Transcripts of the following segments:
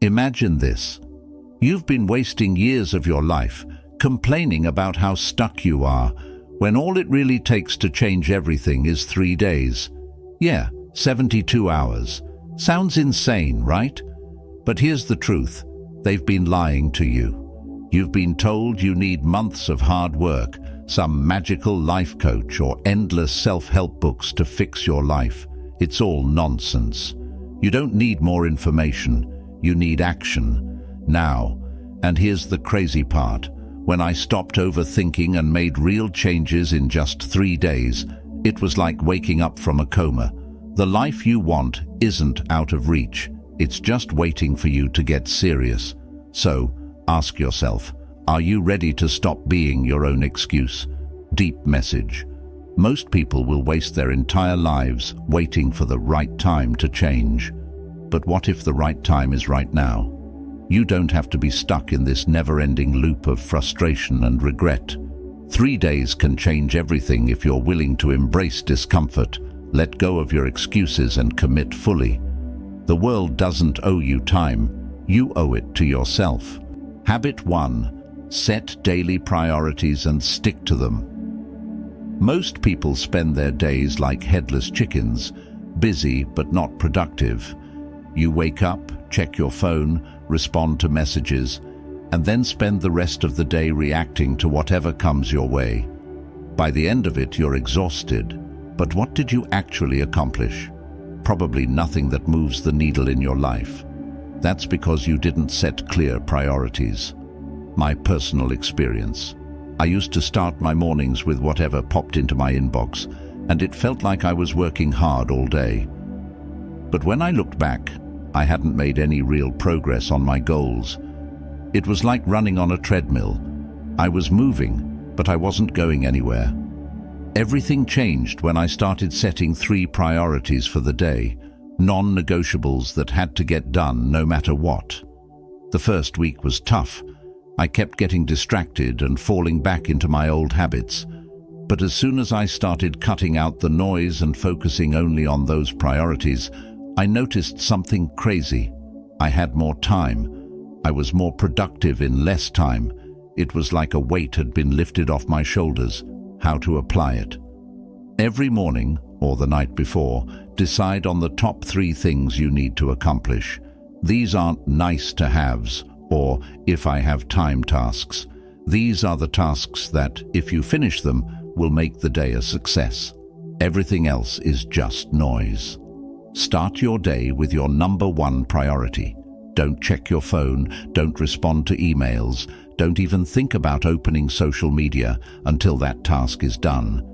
Imagine this. You've been wasting years of your life complaining about how stuck you are, when all it really takes to change everything is 3 days. Yeah, 72 hours. Sounds insane, right? But here's the truth. They've been lying to you. You've been told you need months of hard work, some magical life coach or endless self-help books to fix your life. It's all nonsense. You don't need more information. You need action. Now. And here's the crazy part. When I stopped overthinking and made real changes in just 3 days, it was like waking up from a coma. The life you want isn't out of reach. It's just waiting for you to get serious. So, ask yourself, are you ready to stop being your own excuse? Deep message. Most people will waste their entire lives waiting for the right time to change. But what if the right time is right now? You don't have to be stuck in this never-ending loop of frustration and regret. 3 days can change everything if you're willing to embrace discomfort, let go of your excuses and commit fully. The world doesn't owe you time. You owe it to yourself. Habit 1. Set daily priorities and stick to them. Most people spend their days like headless chickens, busy but not productive. You wake up, check your phone, respond to messages, and then spend the rest of the day reacting to whatever comes your way. By the end of it, you're exhausted. But what did you actually accomplish? Probably nothing that moves the needle in your life. That's because you didn't set clear priorities. My personal experience. I used to start my mornings with whatever popped into my inbox, and it felt like I was working hard all day. But when I looked back, I hadn't made any real progress on my goals. It was like running on a treadmill. I was moving, but I wasn't going anywhere. Everything changed when I started setting 3 priorities for the day, non-negotiables that had to get done no matter what. The first week was tough. I kept getting distracted and falling back into my old habits. But as soon as I started cutting out the noise and focusing only on those priorities, I noticed something crazy. I had more time. I was more productive in less time. It was like a weight had been lifted off my shoulders. How to apply it? Every morning, or the night before, decide on the top 3 things you need to accomplish. These aren't nice-to-haves, or if I have time tasks. These are the tasks that, if you finish them, will make the day a success. Everything else is just noise. Start your day with your number 1 priority. Don't check your phone, don't respond to emails, don't even think about opening social media until that task is done.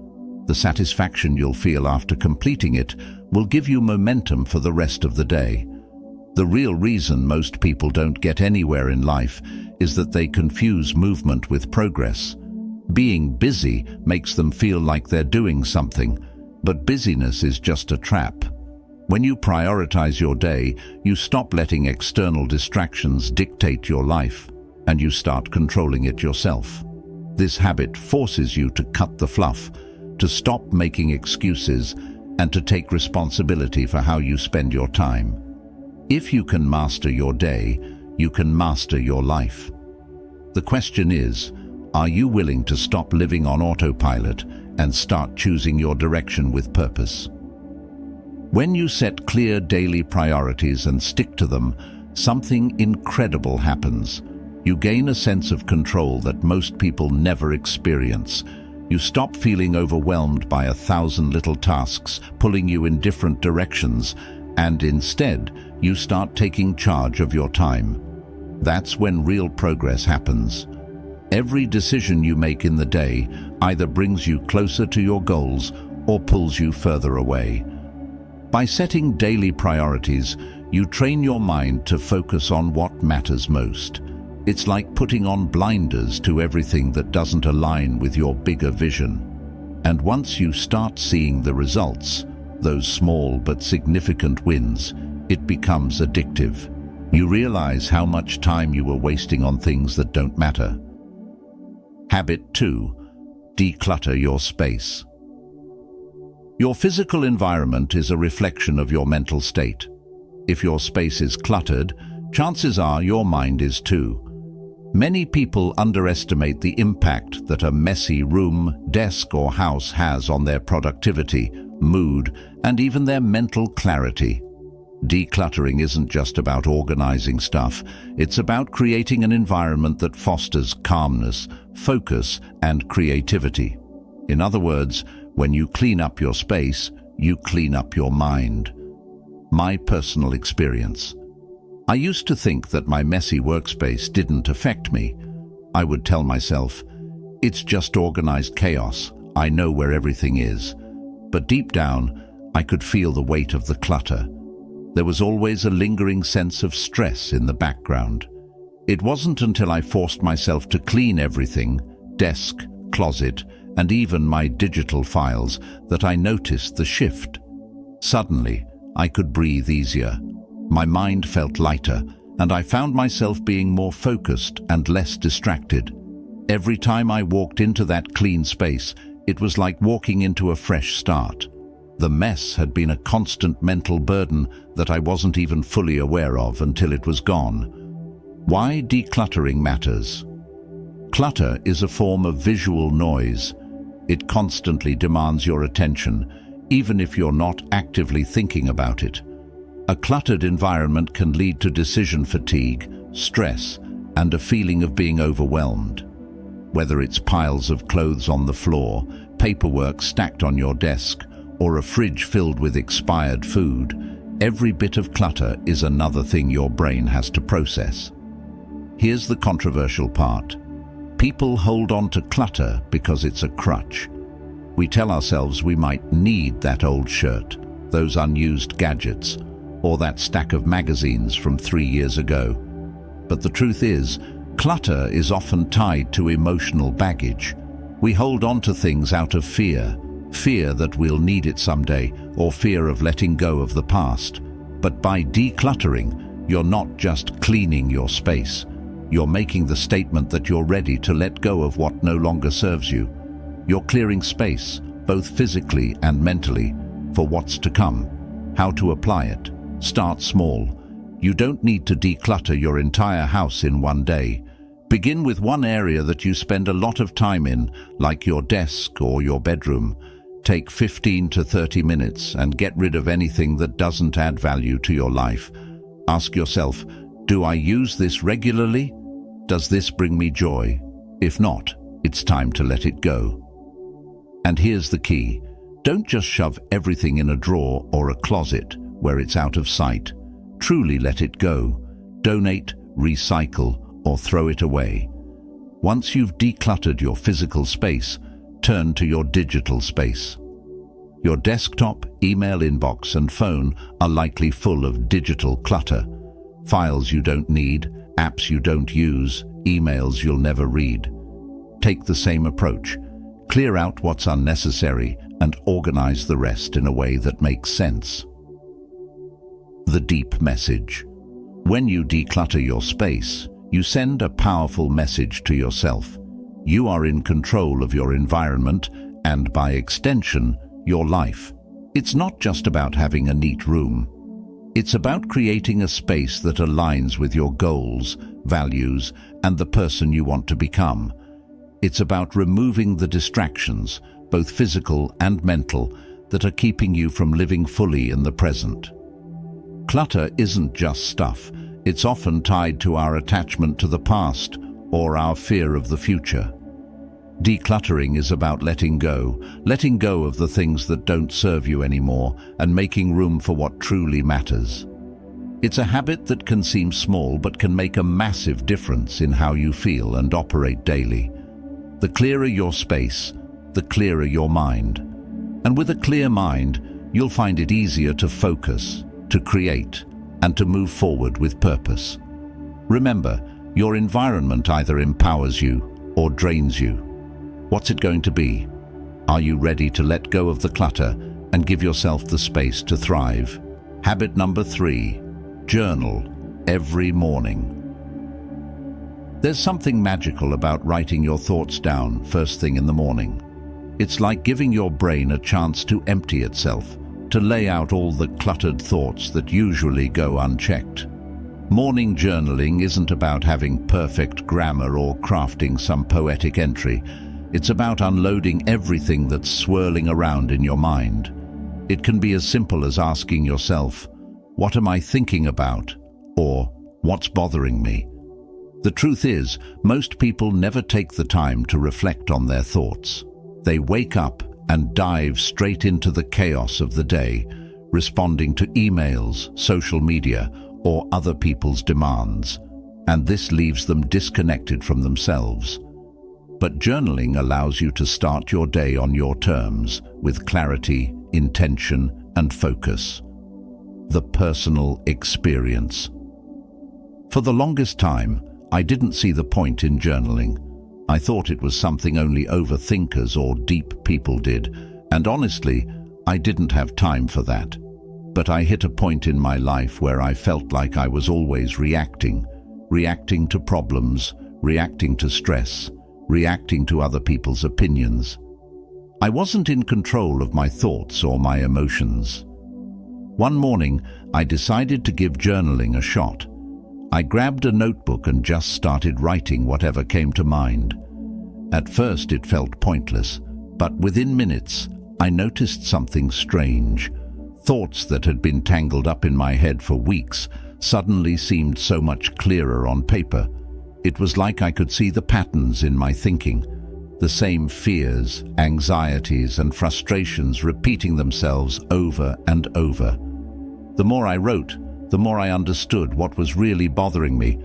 The satisfaction you'll feel after completing it will give you momentum for the rest of the day. The real reason most people don't get anywhere in life is that they confuse movement with progress. Being busy makes them feel like they're doing something, but busyness is just a trap. When you prioritize your day, you stop letting external distractions dictate your life, and you start controlling it yourself. This habit forces you to cut the fluff, to stop making excuses, and to take responsibility for how you spend your time. If you can master your day, you can master your life. The question is, are you willing to stop living on autopilot and start choosing your direction with purpose? When you set clear daily priorities and stick to them, something incredible happens. You gain a sense of control that most people never experience. You stop feeling overwhelmed by 1,000 little tasks pulling you in different directions, and instead, you start taking charge of your time. That's when real progress happens. Every decision you make in the day either brings you closer to your goals or pulls you further away. By setting daily priorities, you train your mind to focus on what matters most. It's like putting on blinders to everything that doesn't align with your bigger vision. And once you start seeing the results, those small but significant wins, it becomes addictive. You realize how much time you were wasting on things that don't matter. Habit 2. Declutter your space. Your physical environment is a reflection of your mental state. If your space is cluttered, chances are your mind is too. Many people underestimate the impact that a messy room, desk, or house has on their productivity, mood, and even their mental clarity. Decluttering isn't just about organizing stuff. It's about creating an environment that fosters calmness, focus, and creativity. In other words, when you clean up your space, you clean up your mind. My personal experience. I used to think that my messy workspace didn't affect me. I would tell myself, it's just organized chaos. I know where everything is. But deep down, I could feel the weight of the clutter. There was always a lingering sense of stress in the background. It wasn't until I forced myself to clean everything, desk, closet, and even my digital files, that I noticed the shift. Suddenly, I could breathe easier. My mind felt lighter, and I found myself being more focused and less distracted. Every time I walked into that clean space, it was like walking into a fresh start. The mess had been a constant mental burden that I wasn't even fully aware of until it was gone. Why decluttering matters? Clutter is a form of visual noise. It constantly demands your attention, even if you're not actively thinking about it. A cluttered environment can lead to decision fatigue, stress, and a feeling of being overwhelmed. Whether it's piles of clothes on the floor, paperwork stacked on your desk, or a fridge filled with expired food, every bit of clutter is another thing your brain has to process. Here's the controversial part. People hold on to clutter because it's a crutch. We tell ourselves we might need that old shirt, those unused gadgets, or that stack of magazines from 3 years ago. But the truth is, clutter is often tied to emotional baggage. We hold on to things out of fear that we'll need it someday, or fear of letting go of the past. But by decluttering, you're not just cleaning your space. You're making the statement that you're ready to let go of what no longer serves you. You're clearing space, both physically and mentally, for what's to come. How to apply it? Start small. You don't need to declutter your entire house in one day. Begin with one area that you spend a lot of time in, like your desk or your bedroom. Take 15 to 30 minutes and get rid of anything that doesn't add value to your life. Ask yourself, do I use this regularly? Does this bring me joy? If not, it's time to let it go. And here's the key. Don't just shove everything in a drawer or a closet where it's out of sight. Truly let it go. Donate, recycle, or throw it away. Once you've decluttered your physical space, turn to your digital space. Your desktop, email inbox, and phone are likely full of digital clutter. Files you don't need, apps you don't use, emails you'll never read. Take the same approach. Clear out what's unnecessary and organize the rest in a way that makes sense. The deep message. When you declutter your space, you send a powerful message to yourself. You are in control of your environment and, by extension, your life. It's not just about having a neat room. It's about creating a space that aligns with your goals, values, and the person you want to become. It's about removing the distractions, both physical and mental, that are keeping you from living fully in the present. Clutter isn't just stuff. It's often tied to our attachment to the past or our fear of the future. Decluttering is about letting go of the things that don't serve you anymore and making room for what truly matters. It's a habit that can seem small but can make a massive difference in how you feel and operate daily. The clearer your space, the clearer your mind. And with a clear mind, you'll find it easier to focus, to create, and to move forward with purpose. Remember, your environment either empowers you or drains you. What's it going to be? Are you ready to let go of the clutter and give yourself the space to thrive? Habit number 3, journal every morning. There's something magical about writing your thoughts down first thing in the morning. It's like giving your brain a chance to empty itself, to lay out all the cluttered thoughts that usually go unchecked. Morning journaling isn't about having perfect grammar or crafting some poetic entry. It's about unloading everything that's swirling around in your mind. It can be as simple as asking yourself, "What am I thinking about?" or "What's bothering me?" The truth is, most people never take the time to reflect on their thoughts. They wake up and dive straight into the chaos of the day, responding to emails, social media, or other people's demands, and this leaves them disconnected from themselves. But journaling allows you to start your day on your terms, with clarity, intention, and focus. The personal experience. For the longest time, I didn't see the point in journaling. I thought it was something only overthinkers or deep people did, and honestly, I didn't have time for that. But I hit a point in my life where I felt like I was always reacting to problems, reacting to stress, reacting to other people's opinions. I wasn't in control of my thoughts or my emotions. One morning, I decided to give journaling a shot. I grabbed a notebook and just started writing whatever came to mind. At first it felt pointless, but within minutes I noticed something strange. Thoughts that had been tangled up in my head for weeks suddenly seemed so much clearer on paper. It was like I could see the patterns in my thinking, the same fears, anxieties, and frustrations repeating themselves over and over. The more I wrote, the more I understood what was really bothering me,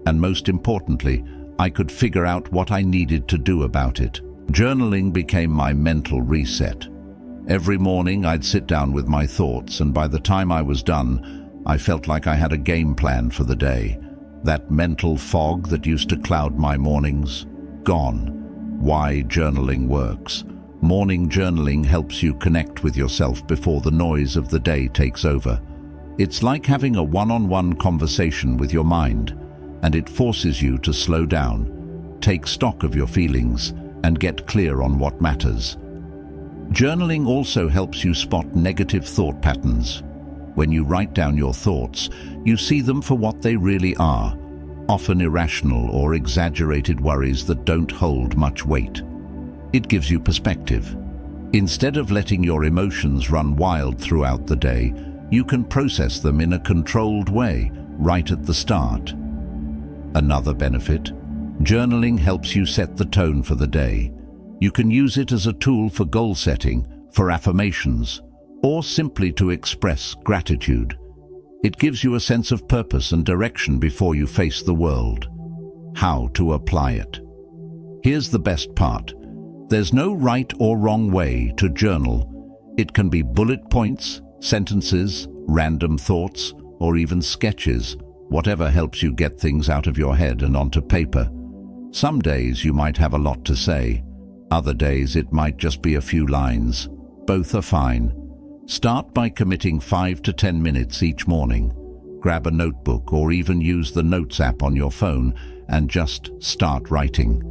and most importantly, I could figure out what I needed to do about it. Journaling became my mental reset. Every morning I'd sit down with my thoughts, and by the time I was done, I felt like I had a game plan for the day. That mental fog that used to cloud my mornings, gone. Why journaling works. Morning journaling helps you connect with yourself before the noise of the day takes over. It's like having a one-on-one conversation with your mind, and it forces you to slow down, take stock of your feelings, and get clear on what matters. Journaling also helps you spot negative thought patterns. When you write down your thoughts, you see them for what they really are, often irrational or exaggerated worries that don't hold much weight. It gives you perspective. Instead of letting your emotions run wild throughout the day, you can process them in a controlled way right at the start. Another benefit, journaling helps you set the tone for the day. You can use it as a tool for goal setting, for affirmations, or simply to express gratitude. It gives you a sense of purpose and direction before you face the world. How to apply it? Here's the best part. There's no right or wrong way to journal. It can be bullet points, sentences, random thoughts, or even sketches, whatever helps you get things out of your head and onto paper. Some days you might have a lot to say. Other days it might just be a few lines. Both are fine. Start by committing 5 to 10 minutes each morning. Grab a notebook or even use the Notes app on your phone and just start writing.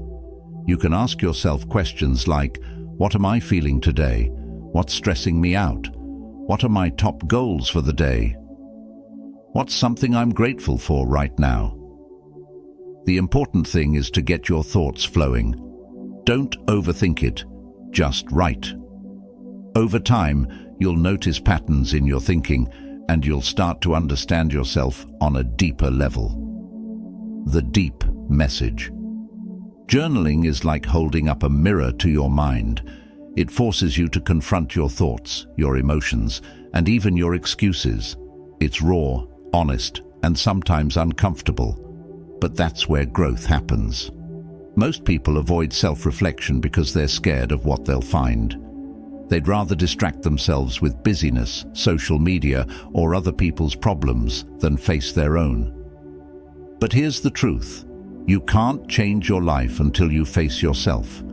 You can ask yourself questions like, what am I feeling today? What's stressing me out? What are my top goals for the day? What's something I'm grateful for right now? The important thing is to get your thoughts flowing. Don't overthink it, just write. Over time, you'll notice patterns in your thinking, and you'll start to understand yourself on a deeper level. The deep message. Journaling is like holding up a mirror to your mind. It forces you to confront your thoughts, your emotions, and even your excuses. It's raw, honest, and sometimes uncomfortable. But that's where growth happens. Most people avoid self-reflection because they're scared of what they'll find. They'd rather distract themselves with busyness, social media, or other people's problems than face their own. But here's the truth. You can't change your life until you face yourself.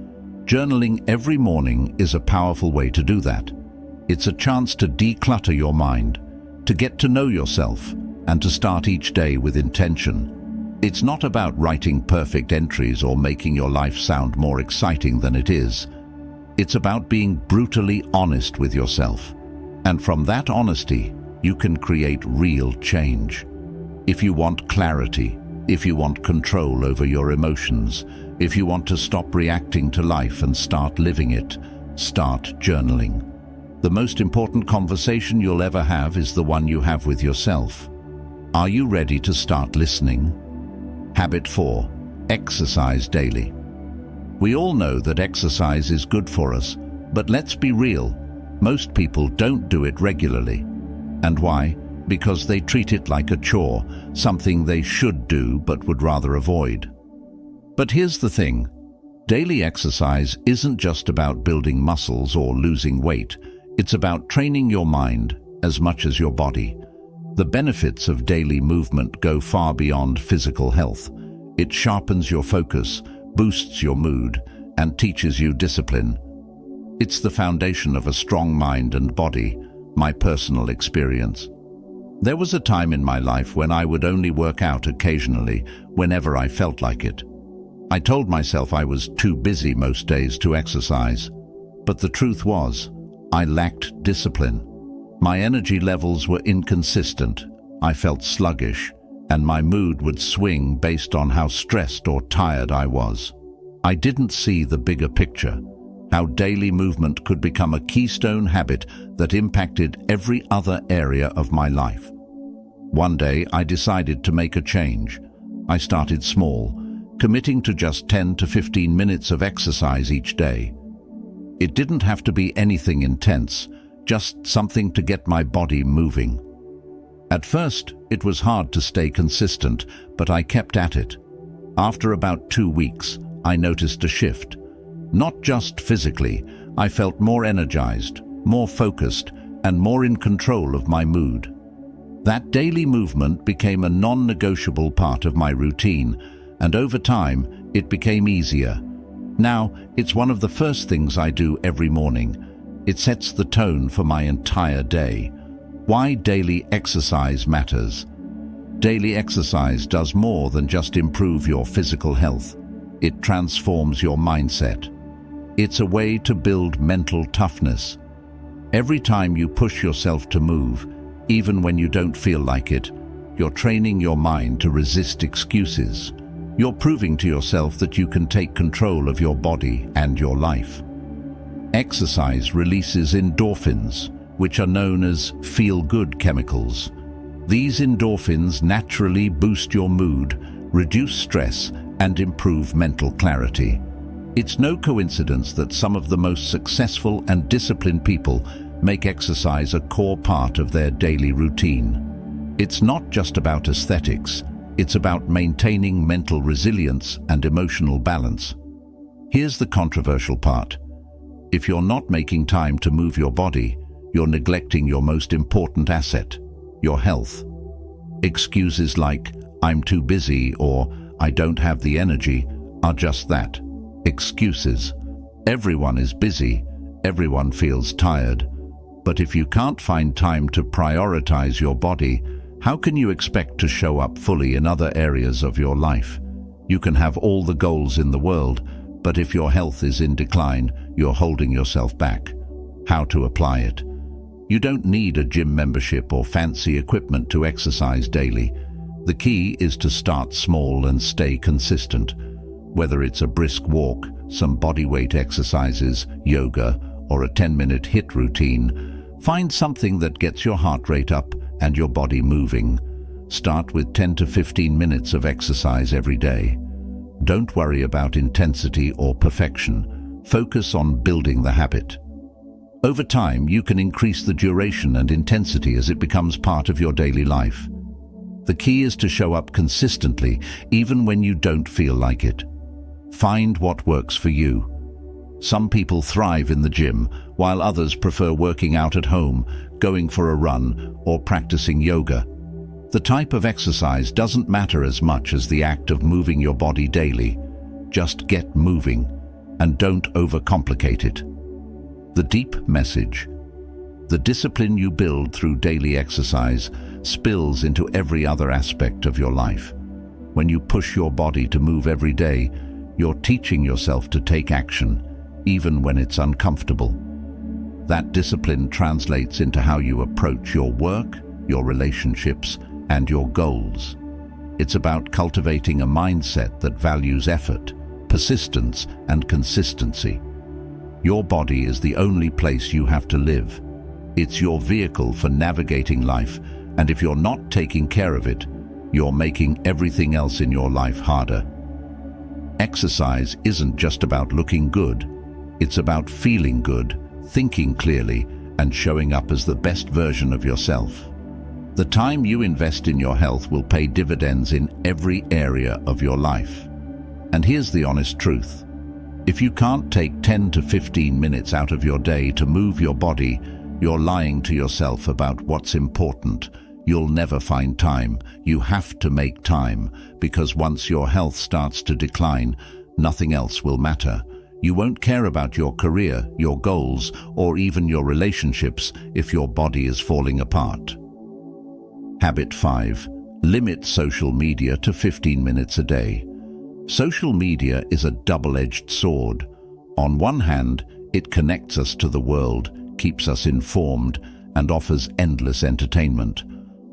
Journaling every morning is a powerful way to do that. It's a chance to declutter your mind, to get to know yourself, and to start each day with intention. It's not about writing perfect entries or making your life sound more exciting than it is. It's about being brutally honest with yourself. And from that honesty, you can create real change. If you want clarity, if you want control over your emotions, if you want to stop reacting to life and start living it, start journaling. The most important conversation you'll ever have is the one you have with yourself. Are you ready to start listening? Habit 4. Exercise daily. We all know that exercise is good for us, but let's be real. Most people don't do it regularly. And why? Because they treat it like a chore, something they should do but would rather avoid. But here's the thing. Daily exercise isn't just about building muscles or losing weight. It's about training your mind as much as your body. The benefits of daily movement go far beyond physical health. It sharpens your focus, boosts your mood, and teaches you discipline. It's the foundation of a strong mind and body, my personal experience. There was a time in my life when I would only work out occasionally, whenever I felt like it. I told myself I was too busy most days to exercise. But the truth was, I lacked discipline. My energy levels were inconsistent, I felt sluggish, and my mood would swing based on how stressed or tired I was. I didn't see the bigger picture, how daily movement could become a keystone habit that impacted every other area of my life. One day, I decided to make a change. I started small, committing to just 10 to 15 minutes of exercise each day. It didn't have to be anything intense, just something to get my body moving. At first, it was hard to stay consistent, but I kept at it. After about 2 weeks, I noticed a shift. Not just physically, I felt more energized, more focused, and more in control of my mood. That daily movement became a non-negotiable part of my routine, and over time, it became easier. Now, it's one of the first things I do every morning. It sets the tone for my entire day. Why daily exercise matters. Daily exercise does more than just improve your physical health. It transforms your mindset. It's a way to build mental toughness. Every time you push yourself to move, even when you don't feel like it, you're training your mind to resist excuses. You're proving to yourself that you can take control of your body and your life. Exercise releases endorphins, which are known as feel-good chemicals. These endorphins naturally boost your mood, reduce stress, and improve mental clarity. It's no coincidence that some of the most successful and disciplined people make exercise a core part of their daily routine. It's not just about aesthetics, it's about maintaining mental resilience and emotional balance. Here's the controversial part. If you're not making time to move your body, you're neglecting your most important asset, your health. Excuses like, "I'm too busy" or "I don't have the energy" are just that, excuses. Everyone is busy, everyone feels tired. But if you can't find time to prioritize your body, how can you expect to show up fully in other areas of your life? You can have all the goals in the world, but if your health is in decline, you're holding yourself back. How to apply it? You don't need a gym membership or fancy equipment to exercise daily. The key is to start small and stay consistent. Whether it's a brisk walk, some bodyweight exercises, yoga, or a 10-minute HIIT routine, find something that gets your heart rate up and your body moving. Start with 10 to 15 minutes of exercise every day. Don't worry about intensity or perfection. Focus on building the habit. Over time, you can increase the duration and intensity as it becomes part of your daily life. The key is to show up consistently, even when you don't feel like it. Find what works for you. Some people thrive in the gym, while others prefer working out at home, going for a run, or practicing yoga. The type of exercise doesn't matter as much as the act of moving your body daily. Just get moving, and don't overcomplicate it. The deep message. The discipline you build through daily exercise spills into every other aspect of your life. When you push your body to move every day, you're teaching yourself to take action, even when it's uncomfortable. That discipline translates into how you approach your work, your relationships, and your goals. It's about cultivating a mindset that values effort, persistence, and consistency. Your body is the only place you have to live. It's your vehicle for navigating life, and if you're not taking care of it, you're making everything else in your life harder. Exercise isn't just about looking good. It's about feeling good, thinking clearly, and showing up as the best version of yourself. The time you invest in your health will pay dividends in every area of your life. And here's the honest truth. If you can't take 10 to 15 minutes out of your day to move your body, you're lying to yourself about what's important. You'll never find time. You have to make time, because once your health starts to decline, nothing else will matter. You won't care about your career, your goals, or even your relationships if your body is falling apart. Habit 5. Limit social media to 15 minutes a day. Social media is a double-edged sword. On one hand, it connects us to the world, keeps us informed, and offers endless entertainment.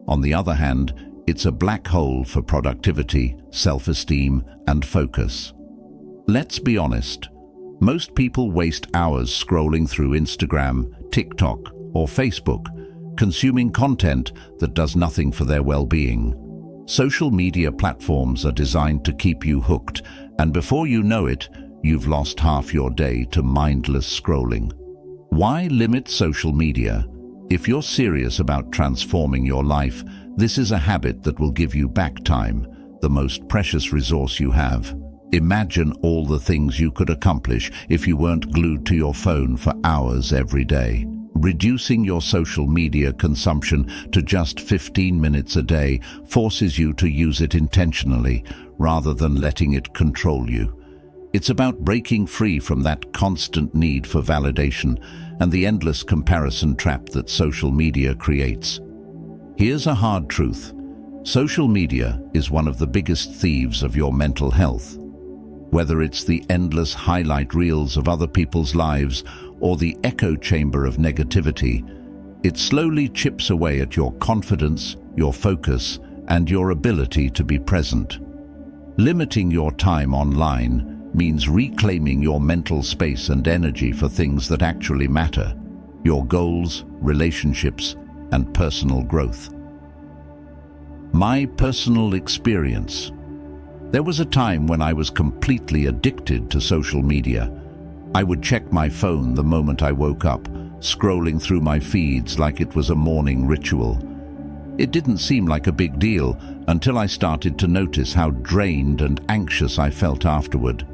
On the other hand, it's a black hole for productivity, self-esteem, and focus. Let's be honest. Most people waste hours scrolling through Instagram, TikTok, or Facebook, consuming content that does nothing for their well-being. Social media platforms are designed to keep you hooked, and before you know it, you've lost half your day to mindless scrolling. Why limit social media? If you're serious about transforming your life, this is a habit that will give you back time, the most precious resource you have. Imagine all the things you could accomplish if you weren't glued to your phone for hours every day. Reducing your social media consumption to just 15 minutes a day forces you to use it intentionally, rather than letting it control you. It's about breaking free from that constant need for validation and the endless comparison trap that social media creates. Here's a hard truth. Social media is one of the biggest thieves of your mental health. Whether it's the endless highlight reels of other people's lives or the echo chamber of negativity, it slowly chips away at your confidence, your focus, and your ability to be present. Limiting your time online means reclaiming your mental space and energy for things that actually matter: your goals, relationships, and personal growth. My personal experience. There was a time when I was completely addicted to social media. I would check my phone the moment I woke up, scrolling through my feeds like it was a morning ritual. It didn't seem like a big deal until I started to notice how drained and anxious I felt afterward.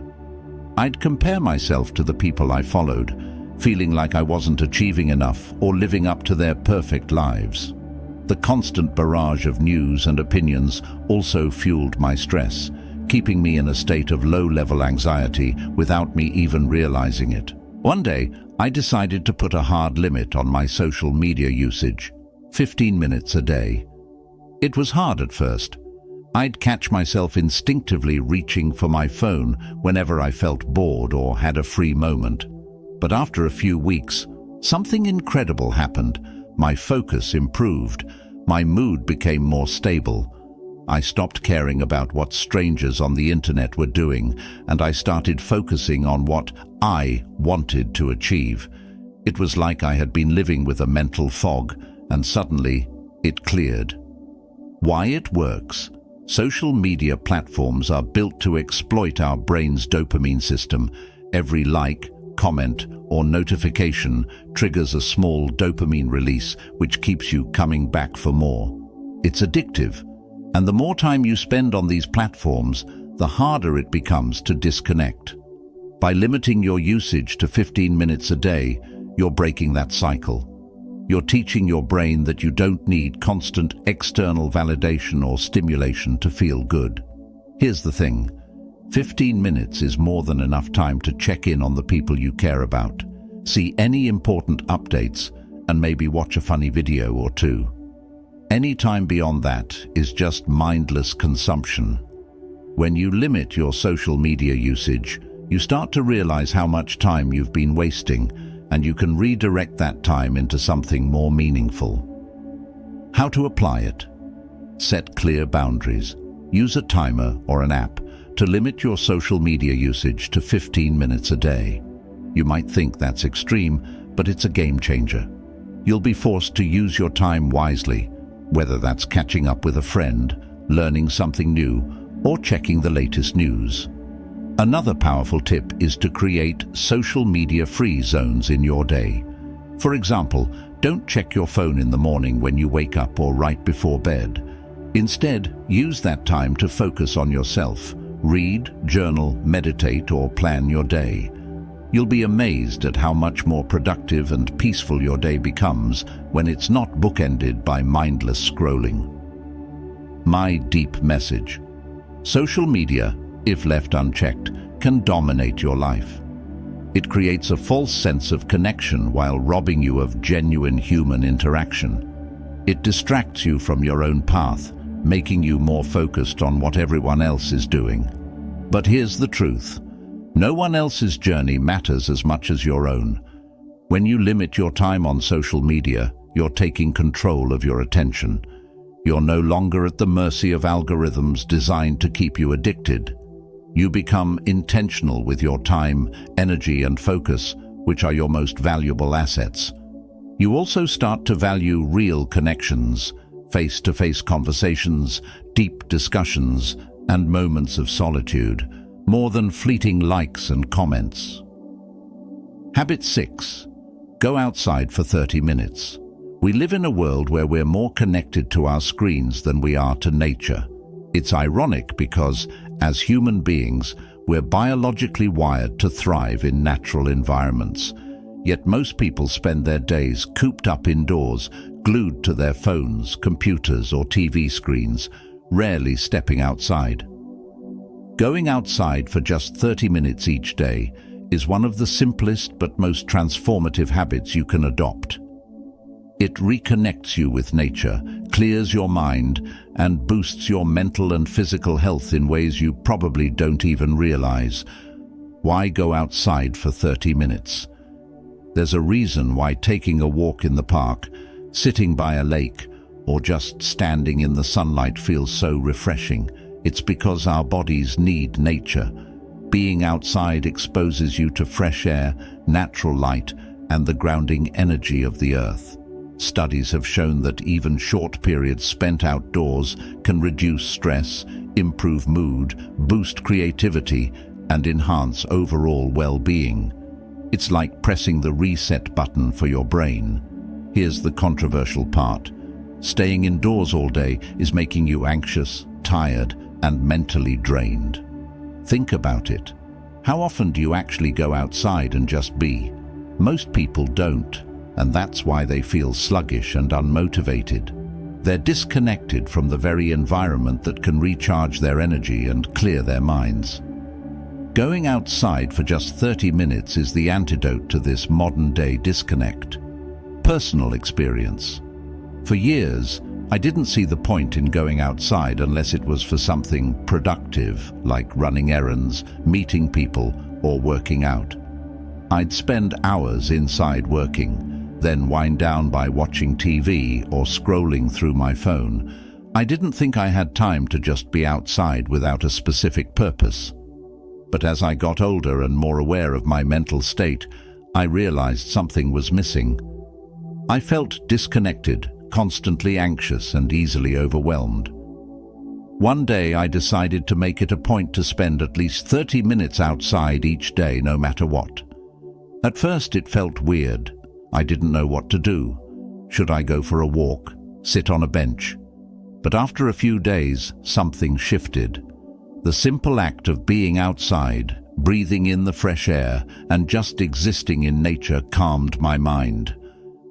I'd compare myself to the people I followed, feeling like I wasn't achieving enough or living up to their perfect lives. The constant barrage of news and opinions also fueled my stress, keeping me in a state of low-level anxiety without me even realizing it. One day, I decided to put a hard limit on my social media usage: 15 minutes a day. It was hard at first. I'd catch myself instinctively reaching for my phone whenever I felt bored or had a free moment. But after a few weeks, something incredible happened. My focus improved. My mood became more stable. I stopped caring about what strangers on the internet were doing, and I started focusing on what I wanted to achieve. It was like I had been living with a mental fog, and suddenly it cleared. Why it works? Social media platforms are built to exploit our brain's dopamine system. Every like, comment, or notification triggers a small dopamine release, which keeps you coming back for more. It's addictive, and the more time you spend on these platforms, the harder it becomes to disconnect. By limiting your usage to 15 minutes a day, you're breaking that cycle. You're teaching your brain that you don't need constant external validation or stimulation to feel good. Here's the thing. 15 minutes is more than enough time to check in on the people you care about, see any important updates, and maybe watch a funny video or two. Any time beyond that is just mindless consumption. When you limit your social media usage, you start to realize how much time you've been wasting, and you can redirect that time into something more meaningful. How to apply it? Set clear boundaries. Use a timer or an app to limit your social media usage to 15 minutes a day. You might think that's extreme, but it's a game changer. You'll be forced to use your time wisely, whether that's catching up with a friend, learning something new, or checking the latest news. Another powerful tip is to create social media-free zones in your day. For example, don't check your phone in the morning when you wake up or right before bed. Instead, use that time to focus on yourself. Read, journal, meditate, or plan your day. You'll be amazed at how much more productive and peaceful your day becomes when it's not bookended by mindless scrolling. My deep message. Social media, if left unchecked, can dominate your life. It creates a false sense of connection while robbing you of genuine human interaction. It distracts you from your own path, making you more focused on what everyone else is doing. But here's the truth. No one else's journey matters as much as your own. When you limit your time on social media, you're taking control of your attention. You're no longer at the mercy of algorithms designed to keep you addicted. You become intentional with your time, energy, and focus, which are your most valuable assets. You also start to value real connections, face-to-face conversations, deep discussions, and moments of solitude, more than fleeting likes and comments. Habit 6. Go outside for 30 minutes. We live in a world where we're more connected to our screens than we are to nature. It's ironic because, as human beings, we're biologically wired to thrive in natural environments. Yet most people spend their days cooped up indoors, glued to their phones, computers, or TV screens, rarely stepping outside. Going outside for just 30 minutes each day is one of the simplest but most transformative habits you can adopt. It reconnects you with nature, clears your mind, and boosts your mental and physical health in ways you probably don't even realize. Why go outside for 30 minutes? There's a reason why taking a walk in the park, sitting by a lake, or just standing in the sunlight feels so refreshing. It's because our bodies need nature. Being outside exposes you to fresh air, natural light, and the grounding energy of the earth. Studies have shown that even short periods spent outdoors can reduce stress, improve mood, boost creativity, and enhance overall well-being. It's like pressing the reset button for your brain. Here's the controversial part. Staying indoors all day is making you anxious, tired, and mentally drained. Think about it. How often do you actually go outside and just be? Most people don't, and that's why they feel sluggish and unmotivated. They're disconnected from the very environment that can recharge their energy and clear their minds. Going outside for just 30 minutes is the antidote to this modern-day disconnect. Personal experience. For years, I didn't see the point in going outside unless it was for something productive, like running errands, meeting people, or working out. I'd spend hours inside working, then wind down by watching TV or scrolling through my phone. I didn't think I had time to just be outside without a specific purpose. But as I got older and more aware of my mental state, I realized something was missing. I felt disconnected, constantly anxious and easily overwhelmed. One day I decided to make it a point to spend at least 30 minutes outside each day, no matter what. At first it felt weird. I didn't know what to do. Should I go for a walk, sit on a bench? But after a few days, something shifted. The simple act of being outside, breathing in the fresh air, and just existing in nature calmed my mind.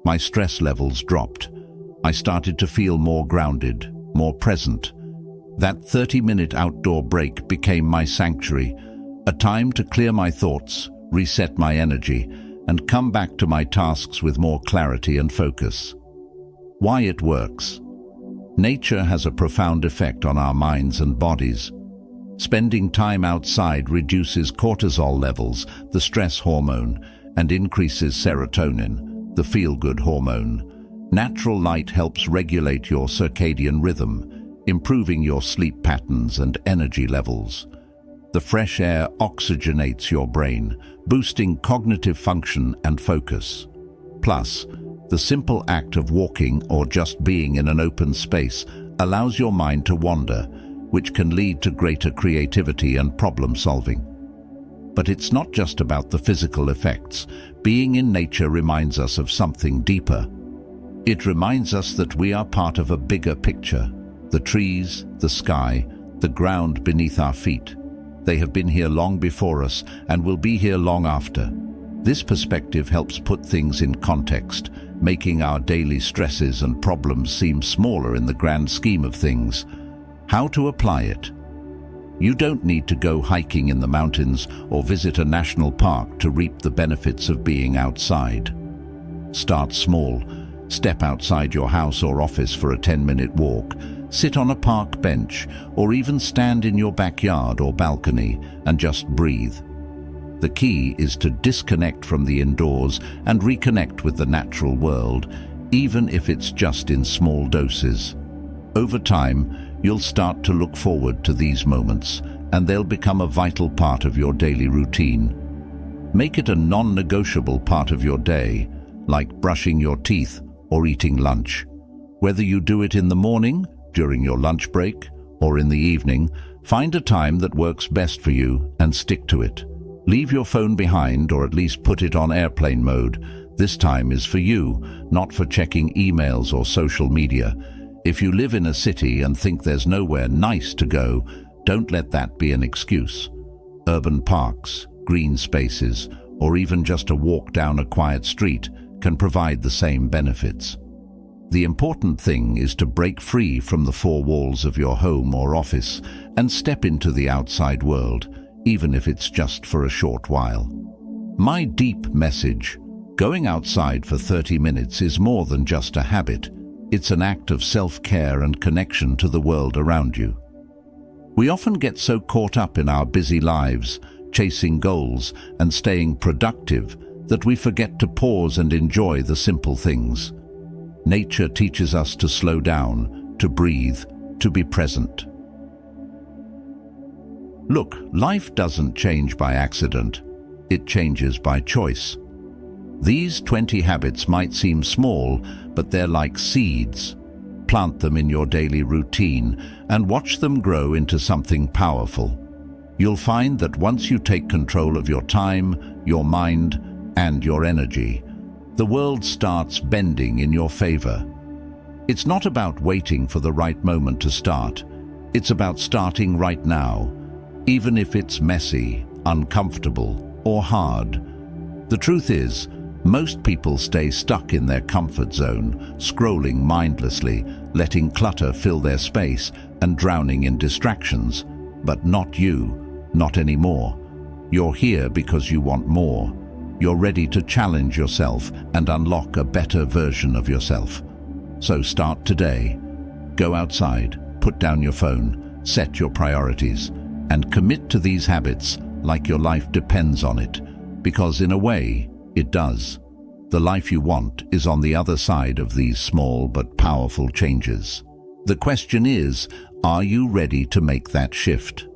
My stress levels dropped. I started to feel more grounded, more present. That 30-minute outdoor break became my sanctuary, a time to clear my thoughts, reset my energy, and come back to my tasks with more clarity and focus. Why it works. Nature has a profound effect on our minds and bodies. Spending time outside reduces cortisol levels, the stress hormone, and increases serotonin, the feel-good hormone. Natural light helps regulate your circadian rhythm. improving your sleep patterns and energy levels. The fresh air oxygenates your brain, boosting cognitive function and focus. Plus, the simple act of walking or just being in an open space allows your mind to wander, which can lead to greater creativity and problem-solving. But it's not just about the physical effects. Being in nature reminds us of something deeper. It reminds us that we are part of a bigger picture. The trees, the sky, the ground beneath our feet. They have been here long before us and will be here long after. This perspective helps put things in context, making our daily stresses and problems seem smaller in the grand scheme of things. How to apply it? You don't need to go hiking in the mountains or visit a national park to reap the benefits of being outside. Start small. Step outside your house or office for a 10-minute walk. Sit on a park bench, or even stand in your backyard or balcony and just breathe. The key is to disconnect from the indoors and reconnect with the natural world, even if it's just in small doses. Over time, you'll start to look forward to these moments, and they'll become a vital part of your daily routine. Make it a non-negotiable part of your day, like brushing your teeth or eating lunch. Whether you do it in the morning, during your lunch break, or in the evening, find a time that works best for you and stick to it. Leave your phone behind, or at least put it on airplane mode. This time is for you, not for checking emails or social media. If you live in a city and think there's nowhere nice to go, don't let that be an excuse. Urban parks, green spaces, or even just a walk down a quiet street can provide the same benefits. The important thing is to break free from the four walls of your home or office and step into the outside world, even if it's just for a short while. My deep message: going outside for 30 minutes is more than just a habit. It's an act of self-care and connection to the world around you. We often get so caught up in our busy lives, chasing goals and staying productive, that we forget to pause and enjoy the simple things. Nature teaches us to slow down, to breathe, to be present. Look, life doesn't change by accident. It changes by choice. These 20 habits might seem small, but they're like seeds. Plant them in your daily routine and watch them grow into something powerful. You'll find that once you take control of your time, your mind, and your energy, the world starts bending in your favor. It's not about waiting for the right moment to start. It's about starting right now, even if it's messy, uncomfortable, or hard. The truth is, most people stay stuck in their comfort zone, scrolling mindlessly, letting clutter fill their space and drowning in distractions. But not you, not anymore. You're here because you want more. You're ready to challenge yourself and unlock a better version of yourself. So start today. Go outside, put down your phone, set your priorities, and commit to these habits like your life depends on it, because in a way, it does. The life you want is on the other side of these small but powerful changes. The question is, are you ready to make that shift?